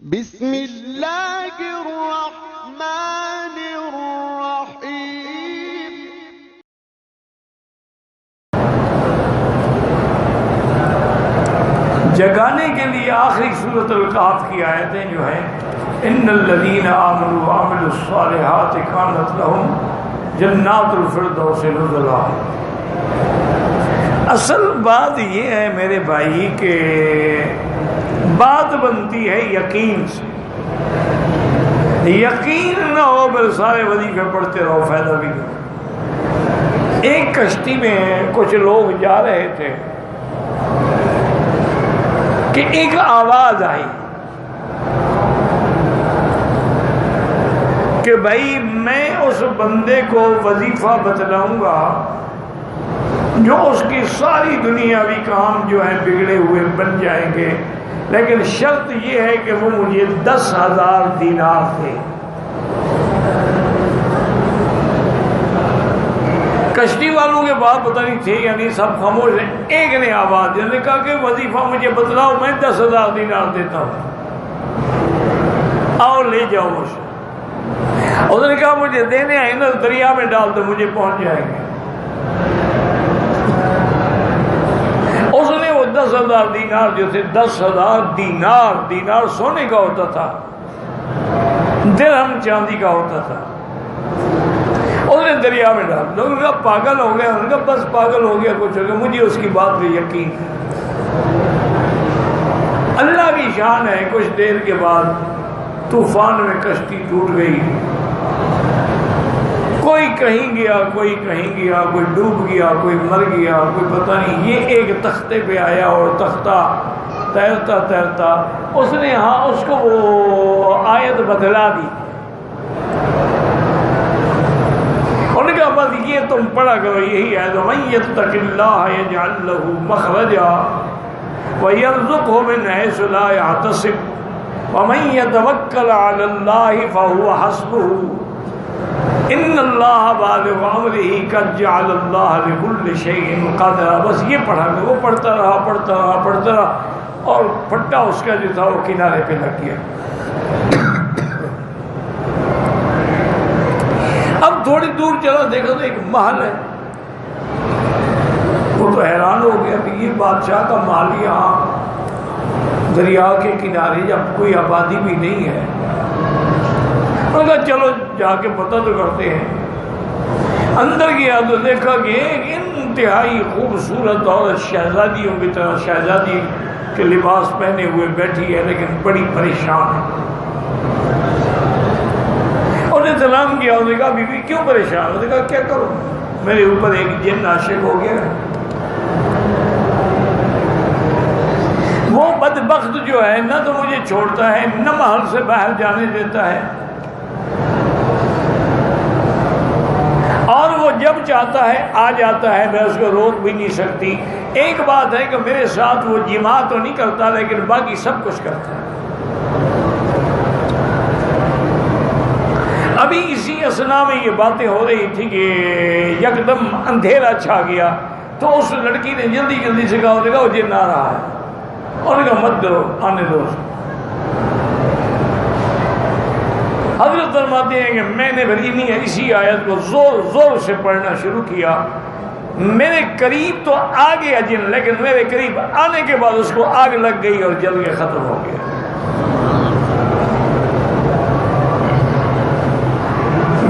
بسم اللہ الرحمن الرحیم۔ جگانے کے لیے آخری سورۃ الکہف کی آیتیں جو ہیں ان الذین آمنوا وعملوا الصالحات کانت لهم جنات الفردوس نزلا۔ اصل بات یہ ہے میرے بھائی کہ بات بنتی ہے یقین سے۔ یقین نہ ہو پھر سارے وظیفے پڑھتے رہو، فائدہ بھی نہیں۔ ایک کشتی میں کچھ لوگ جا رہے تھے کہ ایک آواز آئی کہ بھائی میں اس بندے کو وظیفہ بتلاؤں گا جو اس کی ساری دنیاوی کام جو ہیں بگڑے ہوئے بن جائیں گے، لیکن شرط یہ ہے کہ وہ مجھے 10,000 دینار دے۔ کشتی والوں کے بات پتہ نہیں تھے یعنی سب خاموش ہیں۔ ایک نے آواز دی، نے کہا کہ وظیفہ مجھے بتلاؤ، میں 10,000 دینار دیتا ہوں، آؤ لے جاؤ مجھے۔ اس نے کہا مجھے دینے آئے نا دریا میں ڈال دو، مجھے پہنچ جائیں گے۔ اس نے وہ 10,000 دینار جو تھے، 10,000 دینار سونے کا ہوتا تھا، درہم چاندی کا ہوتا تھا، اس نے دریا میں ڈال۔ لوگوں نے کہا پاگل ہو گیا، انہوں نے کہا بس پاگل ہو گیا، کچھ ہو گیا، مجھے اس کی بات پہ یقین ہے۔ اللہ کی شان ہے، کچھ دیر کے بعد طوفان میں کشتی ٹوٹ گئی، کوئی کہیں گیا، کوئی کہیں گیا، کوئی ڈوب گیا، کوئی مر گیا، کوئی پتہ نہیں۔ یہ ایک تختے پہ آیا اور تختہ تیرتا تیرتا اس نے اس کو وہ آیت بتلا دی۔ انہوں نے کہا بس یہ تم پڑھا کرو، یہی ہے وَمَن يَتَّقِ اللَّهَ يَجْعَلْ لَهُ مَخْرَجًا وَيَرْزُقْهُ مِنْ حَيْثُ لَا يَحْتَسِبُ وَمَن يَتَوَكَّلْ عَلَى اللَّهِ فَهُوَ حَسْبُهُ إِنَّ اللَّهَ بَالِغُ أَمْرِهِ قَدْ جَعَلَ اللَّهَ لِكُلِّ شَيْءٍ قَدْرًا۔ بس یہ پڑھا کہ وہ پڑھتا رہا اور پھٹا اس کا جو تھا وہ کنارے پہ لگ گیا۔ اب تھوڑی دور چلا، دیکھا تو ایک محل ہے۔ وہ تو حیران ہو گیا کہ یہ بادشاہ کا محل یہاں دریا کے کنارے، جب کوئی آبادی بھی نہیں ہے۔ انہوں نے کہا چلو جا کے پتہ تو کرتے ہیں۔ اندر گیا تو دیکھا کہ ایک انتہائی خوبصورت عورت شہزادیوں کی طرح شہزادی کے لباس پہنے ہوئے بیٹھی ہے، لیکن بڑی پریشان ہے۔ انہوں نے سلام کیا، انہوں نے کہا بی بی کیوں پریشان؟ انہوں نے کہا کیا کروں، میرے اوپر ایک جن عاشق ہو گیا ہے۔ وہ بدبخت جو ہے نہ تو مجھے چھوڑتا ہے، نہ محل سے باہر جانے دیتا ہے، اور وہ جب چاہتا ہے آ جاتا ہے، میں اس کو روک بھی نہیں سکتی۔ ایک بات ہے کہ میرے ساتھ وہ جماع تو نہیں کرتا، لیکن باقی سب کچھ کرتا ہے۔ ابھی اسی اثنا میں یہ باتیں ہو رہی تھی کہ یکدم اندھیرا چھا گیا، تو اس لڑکی نے جلدی جلدی سے کہا، وہ جن آ رہا ہے، اور کہا مت کرو، آنے دو۔ حضرت فرماتے ہیں کہ میں نے اسی آیت کو زور زور سے پڑھنا شروع کیا۔ میرے قریب تو آ گیا جن، لیکن میرے قریب آنے کے بعد اس کو آگ لگ گئی اور جل کے ختم ہو گیا۔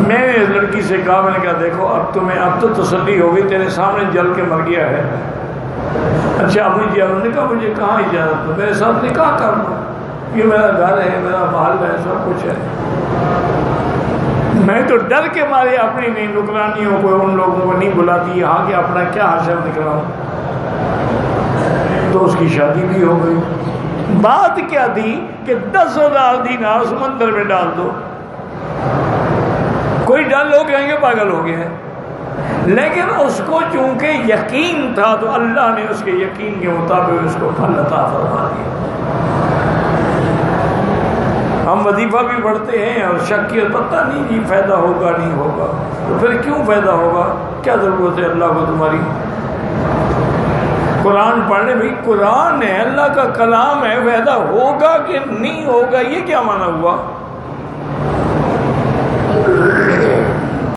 میں نے اس لڑکی سے کہا، میں نے کہا دیکھو اب تو تسلی ہو گئی، تیرے سامنے جل کے مر گیا ہے۔ اچھا اب مجھے، انہوں نے کہا مجھے کہاں اجازت ہے، میرے ساتھ نکاح کر لو، یہ میرا گھر ہے، میرا محل ہے، سب کچھ ہے۔ میں تو ڈر کے مارے اپنی نہیں نکرانیوں کو، ان لوگوں کو نہیں بلاتی یہاں کہ اپنا کیا حشر نکلاؤں۔ تو اس کی شادی بھی ہو گئی۔ بات کیا تھی کہ 10,000 دینار سمندر میں ڈال دو، کوئی ڈال لوگ کہیں گے پاگل ہو گیا ہے، لیکن اس کو چونکہ یقین تھا تو اللہ نے اس کے یقین کے مطابق اس کو پھل عطا فرما دیا۔ ہم وظیفہ بھی پڑھتے ہیں اور شک کی پتہ نہیں جی فائدہ ہوگا نہیں ہوگا، تو پھر کیوں فائدہ ہوگا، کیا ضرورت ہے اللہ کو تمہاری؟ قرآن پڑھنے بھی قرآن ہے، اللہ کا کلام ہے، فائدہ ہوگا کہ نہیں ہوگا یہ کیا معنی ہوا؟